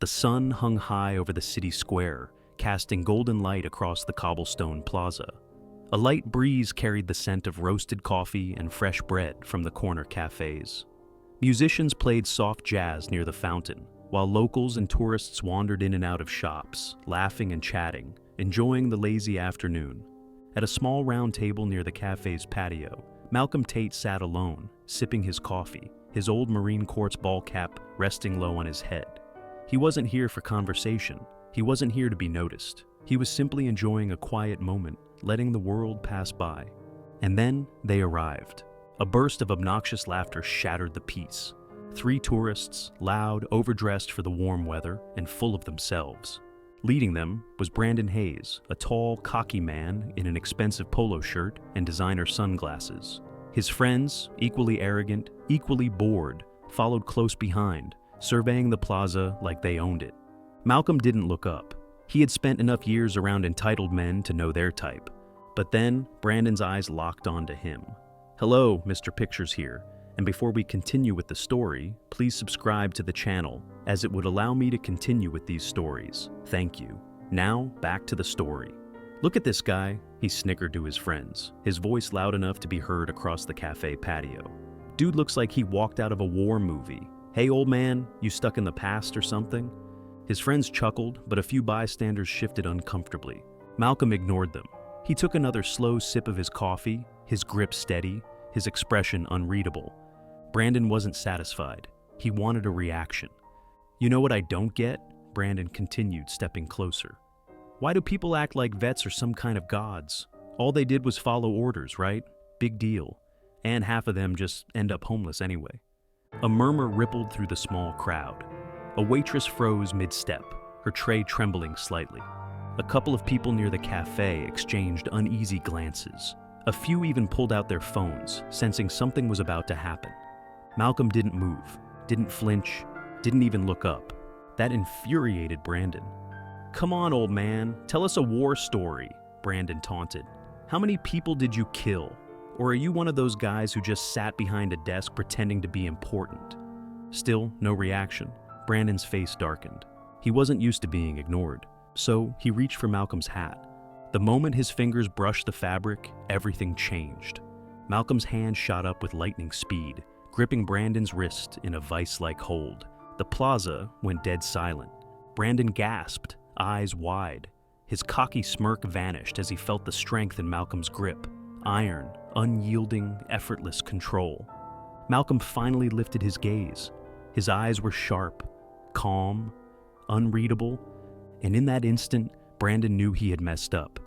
The sun hung high over the city square, casting golden light across the cobblestone plaza. A light breeze carried the scent of roasted coffee and fresh bread from the corner cafes. Musicians played soft jazz near the fountain, while locals and tourists wandered in and out of shops, laughing and chatting, enjoying the lazy afternoon. At a small round table near the cafe's patio, Malcolm Tate sat alone, sipping his coffee, his old marine quartz ball cap resting low on his head. He wasn't here for conversation. He wasn't here to be noticed. He was simply enjoying a quiet moment, letting the world pass by. And then they arrived. A burst of obnoxious laughter shattered the peace. 3 tourists, loud, overdressed for the warm weather, and full of themselves. Leading them was Brandon Hayes, a tall, cocky man in an expensive polo shirt and designer sunglasses. His friends, equally arrogant, equally bored, followed close behind, surveying the plaza like they owned it. Malcolm didn't look up. He had spent enough years around entitled men to know their type. But then, Brandon's eyes locked onto him. "Hello, Mr. Pictures here, and before we continue with the story, please subscribe to the channel, as it would allow me to continue with these stories. Thank you. Now, back to the story." "Look at this guy," he snickered to his friends, his voice loud enough to be heard across the cafe patio. "Dude looks like he walked out of a war movie. Hey, old man, you stuck in the past or something?" His friends chuckled, but a few bystanders shifted uncomfortably. Malcolm ignored them. He took another slow sip of his coffee, his grip steady, his expression unreadable. Brandon wasn't satisfied. He wanted a reaction. "You know what I don't get?" Brandon continued, stepping closer. "Why do people act like vets are some kind of gods? All they did was follow orders, right? Big deal. And half of them just end up homeless anyway." A murmur rippled through the small crowd. A waitress froze mid-step, her tray trembling slightly. A couple of people near the cafe exchanged uneasy glances. A few even pulled out their phones, sensing something was about to happen. Malcolm didn't move, didn't flinch, didn't even look up. That infuriated Brandon. "Come on, old man, tell us a war story," Brandon taunted. "How many people did you kill? Or are you one of those guys who just sat behind a desk pretending to be important?" Still, no reaction. Brandon's face darkened. He wasn't used to being ignored, so he reached for Malcolm's hat. The moment his fingers brushed the fabric, everything changed. Malcolm's hand shot up with lightning speed, gripping Brandon's wrist in a vice-like hold. The plaza went dead silent. Brandon gasped, eyes wide. His cocky smirk vanished as he felt the strength in Malcolm's grip. Iron, unyielding, effortless control. Malcolm finally lifted his gaze. His eyes were sharp, calm, unreadable, and in that instant, Brandon knew he had messed up.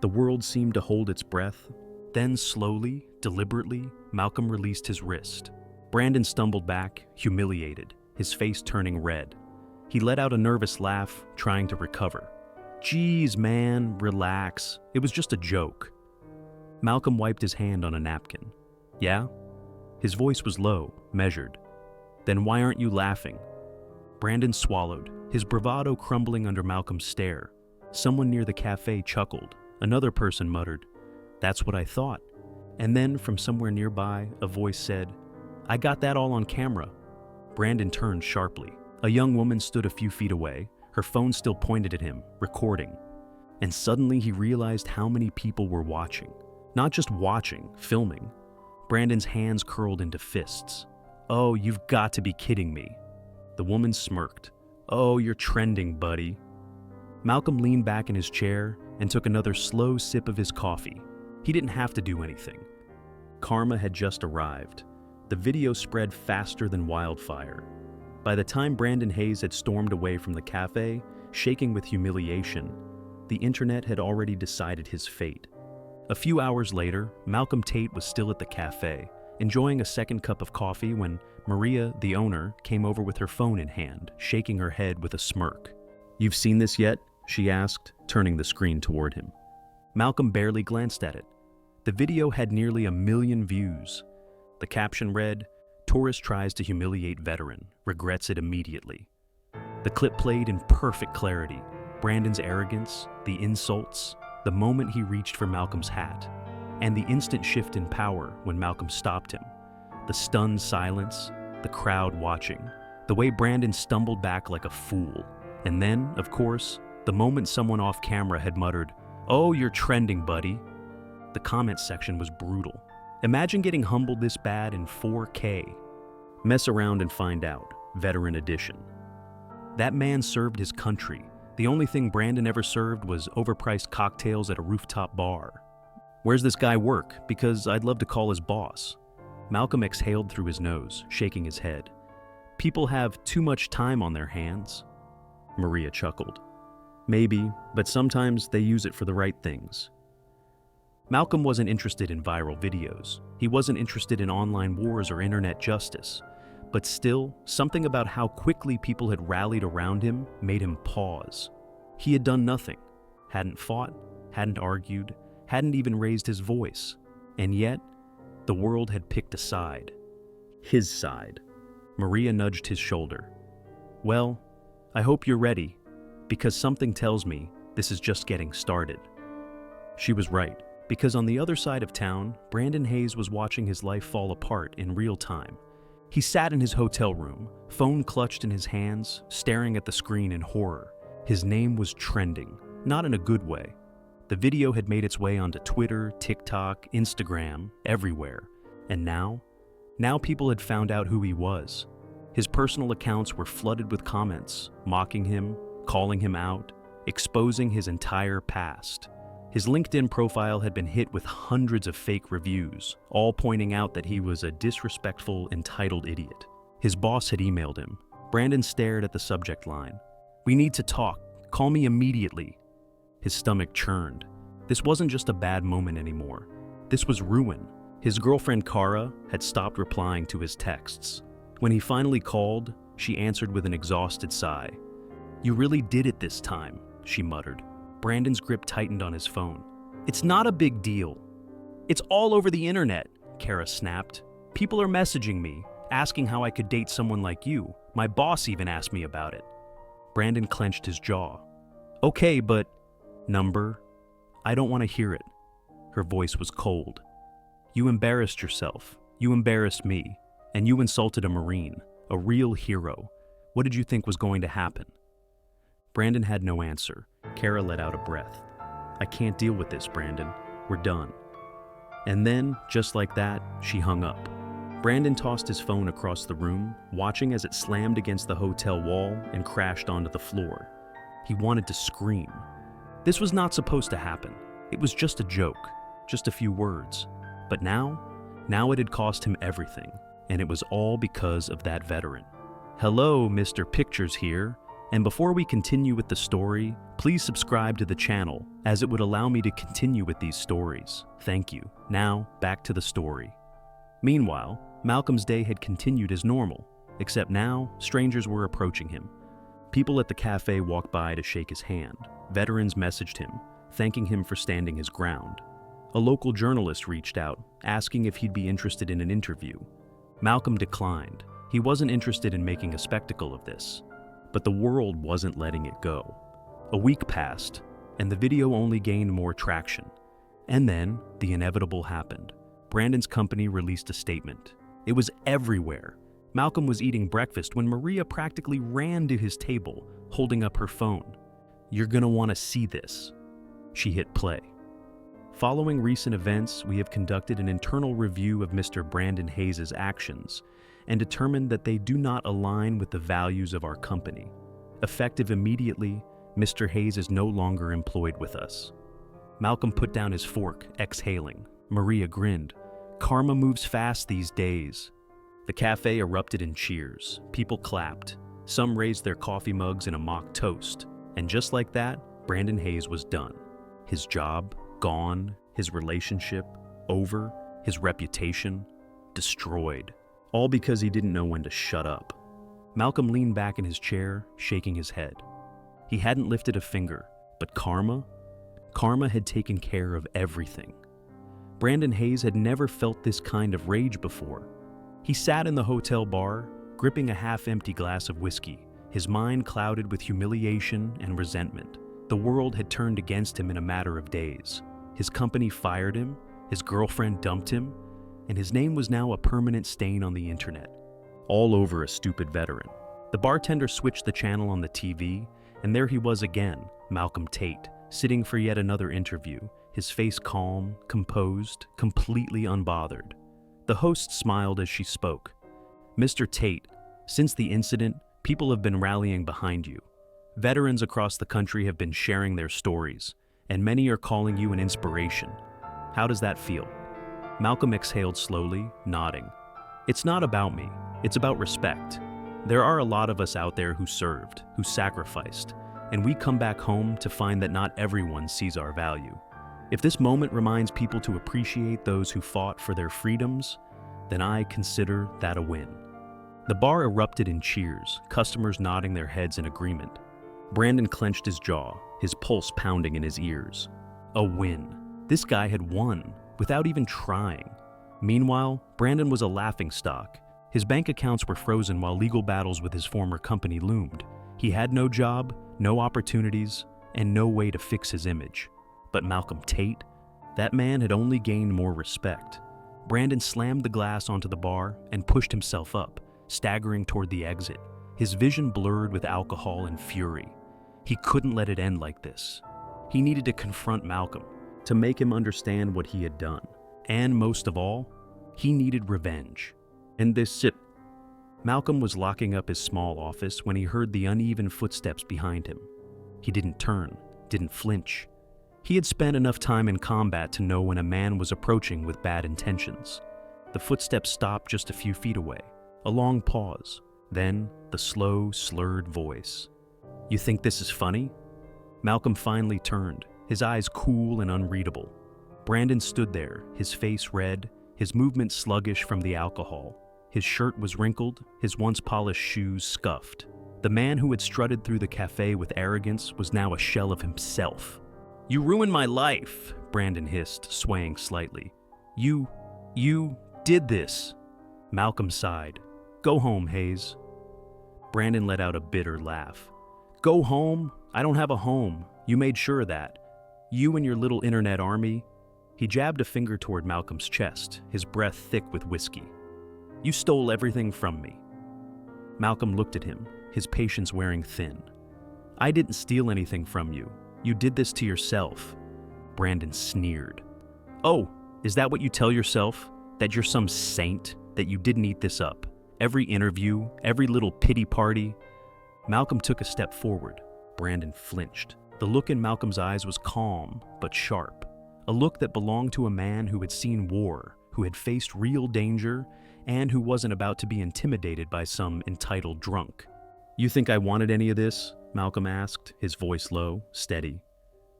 The world seemed to hold its breath. Then slowly, deliberately, Malcolm released his wrist. Brandon stumbled back, humiliated, his face turning red. He let out a nervous laugh, trying to recover. "Geez, man, relax. It was just a joke." Malcolm wiped his hand on a napkin. "Yeah?" His voice was low, measured. "Then why aren't you laughing?" Brandon swallowed, his bravado crumbling under Malcolm's stare. Someone near the cafe chuckled. Another person muttered, "That's what I thought." And then, from somewhere nearby, a voice said, "I got that all on camera." Brandon turned sharply. A young woman stood a few feet away, her phone still pointed at him, recording. And suddenly he realized how many people were watching. Not just watching, filming. Brandon's hands curled into fists. "Oh, you've got to be kidding me." The woman smirked. "Oh, you're trending, buddy." Malcolm leaned back in his chair and took another slow sip of his coffee. He didn't have to do anything. Karma had just arrived. The video spread faster than wildfire. By the time Brandon Hayes had stormed away from the cafe, shaking with humiliation, the internet had already decided his fate. A few hours later, Malcolm Tate was still at the cafe, enjoying a second cup of coffee when Maria, the owner, came over with her phone in hand, shaking her head with a smirk. "You've seen this yet?" she asked, turning the screen toward him. Malcolm barely glanced at it. The video had nearly 1 million views. The caption read, "Tourist tries to humiliate veteran, regrets it immediately." The clip played in perfect clarity. Brandon's arrogance, the insults, the moment he reached for Malcolm's hat, and the instant shift in power when Malcolm stopped him. The stunned silence, the crowd watching, The way Brandon stumbled back like a fool. And then, of course, the moment someone off camera had muttered, "Oh, you're trending, buddy." The comment section was brutal. Imagine getting humbled this bad in 4K. Mess around and find out. Veteran edition. That man served his country. The only thing Brandon ever served was overpriced cocktails at a rooftop bar. Where's this guy work? Because I'd love to call his boss. Malcolm exhaled through his nose, shaking his head. People have too much time on their hands. Maria chuckled. Maybe, but sometimes they use it for the right things. Malcolm wasn't interested in viral videos. He wasn't interested in online wars or internet justice. But still, something about how quickly people had rallied around him made him pause. He had done nothing, hadn't fought, hadn't argued, hadn't even raised his voice. And yet, the world had picked a side. His side. Maria nudged his shoulder. Well, I hope you're ready, because something tells me this is just getting started. She was right, because on the other side of town, Brandon Hayes was watching his life fall apart in real time. He sat in his hotel room, phone clutched in his hands, staring at the screen in horror. His name was trending, not in a good way. The video had made its way onto Twitter, TikTok, Instagram, everywhere. And now people had found out who he was. His personal accounts were flooded with comments, mocking him, calling him out, exposing his entire past. His LinkedIn profile had been hit with hundreds of fake reviews, all pointing out that he was a disrespectful, entitled idiot. His boss had emailed him. Brandon stared at the subject line. "We need to talk. Call me immediately." His stomach churned. This wasn't just a bad moment anymore. This was ruin. His girlfriend Kara had stopped replying to his texts. When he finally called, she answered with an exhausted sigh. "You really did it this time," she muttered. Brandon's grip tightened on his phone. "It's not a big deal. It's all over the internet," Kara snapped. "People are messaging me, asking how I could date someone like you. My boss even asked me about it." Brandon clenched his jaw. "Okay, but number? I don't want to hear it." Her voice was cold. "You embarrassed yourself. You embarrassed me. And you insulted a Marine, a real hero. What did you think was going to happen?" Brandon had no answer. Kara let out a breath. "I can't deal with this, Brandon. We're done." And then, just like that, she hung up. Brandon tossed his phone across the room, watching as it slammed against the hotel wall and crashed onto the floor. He wanted to scream. This was not supposed to happen. It was just a joke, just a few words. But now it had cost him everything, and it was all because of that veteran. Hello, Mr. Pictures here. And before we continue with the story, please subscribe to the channel, as it would allow me to continue with these stories. Thank you. Now, back to the story. Meanwhile, Malcolm's day had continued as normal, except now, strangers were approaching him. People at the cafe walked by to shake his hand. Veterans messaged him, thanking him for standing his ground. A local journalist reached out, asking if he'd be interested in an interview. Malcolm declined. He wasn't interested in making a spectacle of this. But the world wasn't letting it go. A week passed, and the video only gained more traction. And then, the inevitable happened. Brandon's company released a statement. It was everywhere. Malcolm was eating breakfast when Maria practically ran to his table, holding up her phone. "You're gonna want to see this." She hit play. Following recent events, we have conducted an internal review of Mr. Brandon Hayes' actions and determined that they do not align with the values of our company. Effective immediately, Mr. Hayes is no longer employed with us. Malcolm put down his fork, exhaling. Maria grinned. Karma moves fast these days. The cafe erupted in cheers. People clapped. Some raised their coffee mugs in a mock toast. And just like that, Brandon Hayes was done. His job, gone. His relationship, over. His reputation, destroyed. All because he didn't know when to shut up. Malcolm leaned back in his chair, shaking his head. He hadn't lifted a finger, but karma had taken care of everything. Brandon Hayes had never felt this kind of rage before. He sat in the hotel bar, gripping a half-empty glass of whiskey, his mind clouded with humiliation and resentment. The world had turned against him in a matter of days. His company fired him, his girlfriend dumped him, and his name was now a permanent stain on the internet, all over a stupid veteran. The bartender switched the channel on the TV, and there he was again, Malcolm Tate, sitting for yet another interview, his face calm, composed, completely unbothered. The host smiled as she spoke. "Mr. Tate, since the incident, people have been rallying behind you. Veterans across the country have been sharing their stories, and many are calling you an inspiration. How does that feel?" Malcolm exhaled slowly, nodding. "It's not about me. It's about respect. There are a lot of us out there who served, who sacrificed, and we come back home to find that not everyone sees our value. If this moment reminds people to appreciate those who fought for their freedoms, then I consider that a win." The bar erupted in cheers, customers nodding their heads in agreement. Brandon clenched his jaw, his pulse pounding in his ears. A win. This guy had won, without even trying. Meanwhile, Brandon was a laughingstock. His bank accounts were frozen while legal battles with his former company loomed. He had no job, no opportunities, and no way to fix his image. But Malcolm Tate? That man had only gained more respect. Brandon slammed the glass onto the bar and pushed himself up, staggering toward the exit, his vision blurred with alcohol and fury. He couldn't let it end like this. He needed to confront Malcolm, to make him understand what he had done. And most of all, he needed revenge. And this it. Malcolm was locking up his small office when he heard the uneven footsteps behind him. He didn't turn, didn't flinch. He had spent enough time in combat to know when a man was approaching with bad intentions. The footsteps stopped just a few feet away. A long pause. Then, the slow, slurred voice. "You think this is funny?" Malcolm finally turned, his eyes cool and unreadable. Brandon stood there, his face red, his movement sluggish from the alcohol. His shirt was wrinkled, his once polished shoes scuffed. The man who had strutted through the cafe with arrogance was now a shell of himself. "You ruined my life," Brandon hissed, swaying slightly. You did this." Malcolm sighed. "Go home, Hayes." Brandon let out a bitter laugh. "Go home? I don't have a home. You made sure of that. You and your little internet army." He jabbed a finger toward Malcolm's chest, his breath thick with whiskey. "You stole everything from me." Malcolm looked at him, his patience wearing thin. "I didn't steal anything from you. You did this to yourself." Brandon sneered. "Oh, is that what you tell yourself? That you're some saint? That you didn't eat this up? Every interview, every little pity party?" Malcolm took a step forward. Brandon flinched. The look in Malcolm's eyes was calm, but sharp. A look that belonged to a man who had seen war, who had faced real danger, and who wasn't about to be intimidated by some entitled drunk. "You think I wanted any of this?" Malcolm asked, his voice low, steady.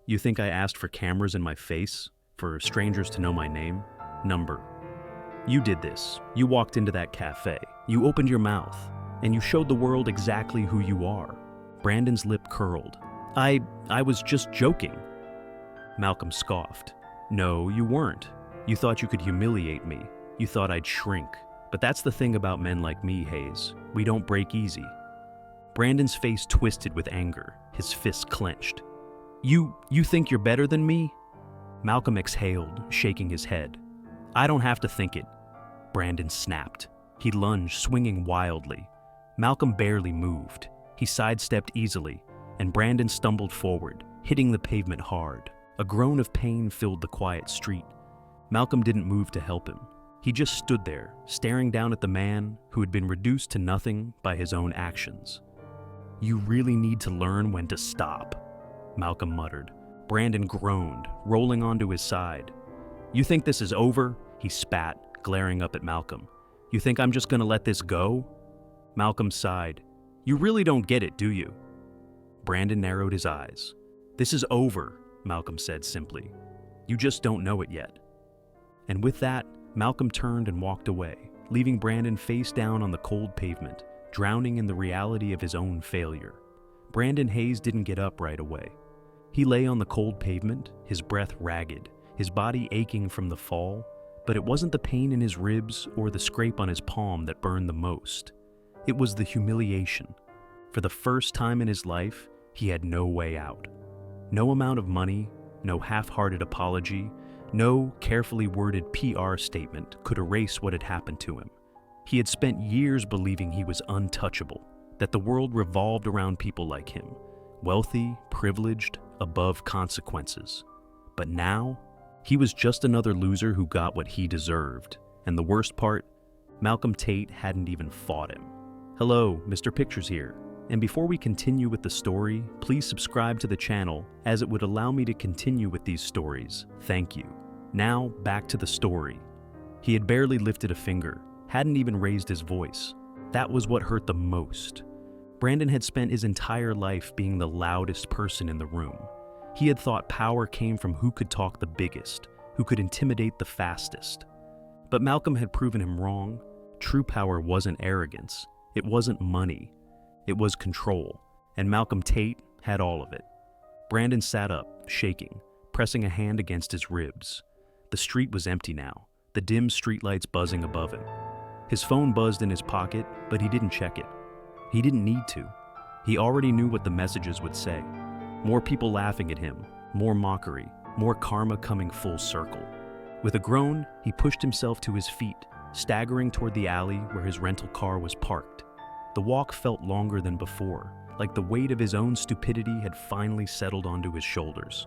"You think I asked for cameras in my face? For strangers to know my name? Number? You did this. You walked into that cafe. You opened your mouth, and you showed the world exactly who you are." Brandon's lip curled. I was just joking." Malcolm scoffed. "No, you weren't. You thought you could humiliate me. You thought I'd shrink. But that's the thing about men like me, Hayes. We don't break easy." Brandon's face twisted with anger, his fists clenched. You think you're better than me?" Malcolm exhaled, shaking his head. "I don't have to think it." Brandon snapped. He lunged, swinging wildly. Malcolm barely moved. He sidestepped easily, and Brandon stumbled forward, hitting the pavement hard. A groan of pain filled the quiet street. Malcolm didn't move to help him. He just stood there, staring down at the man who had been reduced to nothing by his own actions. "You really need to learn when to stop," Malcolm muttered. Brandon groaned, rolling onto his side. "You think this is over?" He spat, glaring up at Malcolm. "You think I'm just gonna let this go?" Malcolm sighed. "You really don't get it, do you?" Brandon narrowed his eyes. "This is over," Malcolm said simply. "You just don't know it yet." And with that, Malcolm turned and walked away, leaving Brandon face down on the cold pavement, drowning in the reality of his own failure. Brandon Hayes didn't get up right away. He lay on the cold pavement, his breath ragged, his body aching from the fall, but it wasn't the pain in his ribs or the scrape on his palm that burned the most. It was the humiliation. For the first time in his life, he had no way out. No amount of money, no half-hearted apology, no carefully worded PR statement could erase what had happened to him. He had spent years believing he was untouchable, that the world revolved around people like him, wealthy, privileged, above consequences. But now, he was just another loser who got what he deserved. And the worst part, Malcolm Tate hadn't even fought him. Hello, Mr. Pictures here. And before we continue with the story, please subscribe to the channel as it would allow me to continue with these stories. Thank you. Now, back to the story. He had barely lifted a finger, hadn't even raised his voice. That was what hurt the most. Brandon had spent his entire life being the loudest person in the room. He had thought power came from who could talk the biggest, who could intimidate the fastest. But Malcolm had proven him wrong. True power wasn't arrogance. It wasn't money. It was control. And Malcolm Tate had all of it. Brandon sat up, shaking, pressing a hand against his ribs. The street was empty now, the dim streetlights buzzing above him. His phone buzzed in his pocket, but he didn't check it. He didn't need to. He already knew what the messages would say. More people laughing at him, more mockery, more karma coming full circle. With a groan, he pushed himself to his feet, staggering toward the alley where his rental car was parked. The walk felt longer than before, like the weight of his own stupidity had finally settled onto his shoulders.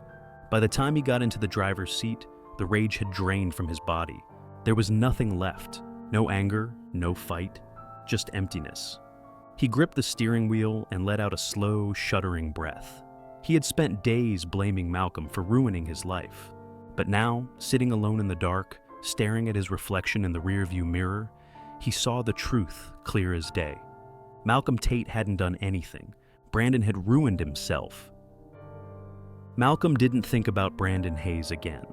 By the time he got into the driver's seat, the rage had drained from his body. There was nothing left. No anger, no fight, just emptiness. He gripped the steering wheel and let out a slow, shuddering breath. He had spent days blaming Malcolm for ruining his life. But now, sitting alone in the dark, staring at his reflection in the rearview mirror, he saw the truth clear as day. Malcolm Tate hadn't done anything. Brandon had ruined himself. Malcolm didn't think about Brandon Hayes again.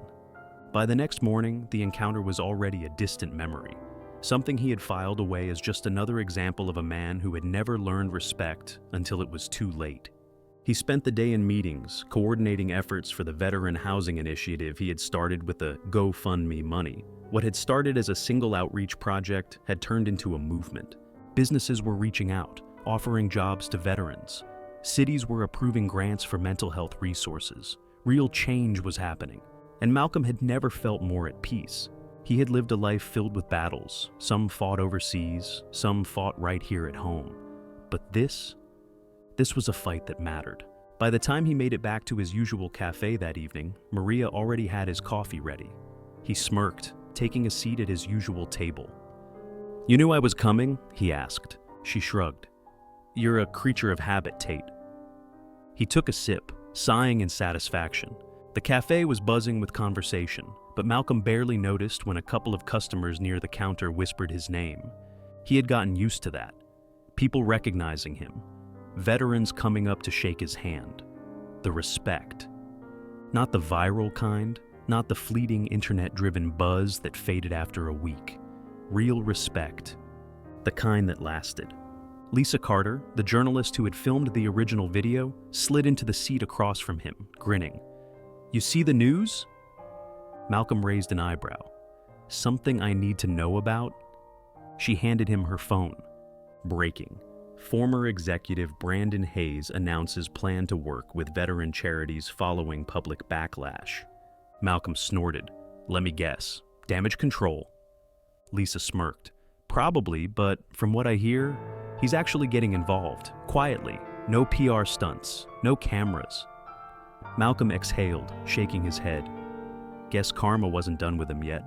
By the next morning, the encounter was already a distant memory, something he had filed away as just another example of a man who had never learned respect until it was too late. He spent the day in meetings, coordinating efforts for the veteran housing initiative he had started with the GoFundMe money. What had started as a single outreach project had turned into a movement. Businesses were reaching out, offering jobs to veterans. Cities were approving grants for mental health resources. Real change was happening, and Malcolm had never felt more at peace. He had lived a life filled with battles. Some fought overseas, some fought right here at home. But this was a fight that mattered. By the time he made it back to his usual cafe that evening, Maria already had his coffee ready. He smirked, taking a seat at his usual table. "You knew I was coming?" he asked. She shrugged. "You're a creature of habit, Tate." He took a sip, sighing in satisfaction. The cafe was buzzing with conversation, but Malcolm barely noticed when a couple of customers near the counter whispered his name. He had gotten used to that. People recognizing him. Veterans coming up to shake his hand. The respect. Not the viral kind, not the fleeting internet-driven buzz that faded after a week. Real respect. The kind that lasted. Lisa Carter, the journalist who had filmed the original video, slid into the seat across from him, grinning. "You see the news?" Malcolm raised an eyebrow. "Something I need to know about?" She handed him her phone. Breaking. Former executive Brandon Hayes announces plan to work with veteran charities following public backlash. Malcolm snorted. "Let me guess. Damage control." Lisa smirked. "Probably, but from what I hear, he's actually getting involved, quietly. No PR stunts, no cameras." Malcolm exhaled, shaking his head. Guess karma wasn't done with him yet.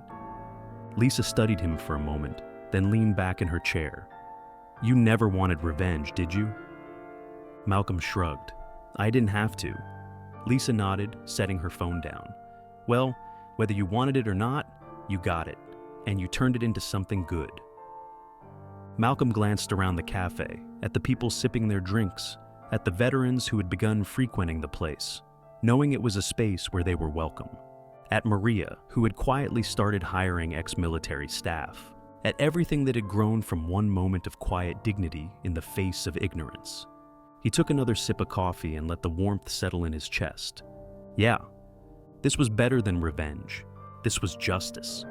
Lisa studied him for a moment, then leaned back in her chair. "You never wanted revenge, did you?" Malcolm shrugged. "I didn't have to." Lisa nodded, setting her phone down. "Well, whether you wanted it or not, you got it, and you turned it into something good." Malcolm glanced around the cafe, at the people sipping their drinks, at the veterans who had begun frequenting the place, knowing it was a space where they were welcome. At Maria, who had quietly started hiring ex-military staff. At everything that had grown from one moment of quiet dignity in the face of ignorance. He took another sip of coffee and let the warmth settle in his chest. Yeah, this was better than revenge. This was justice.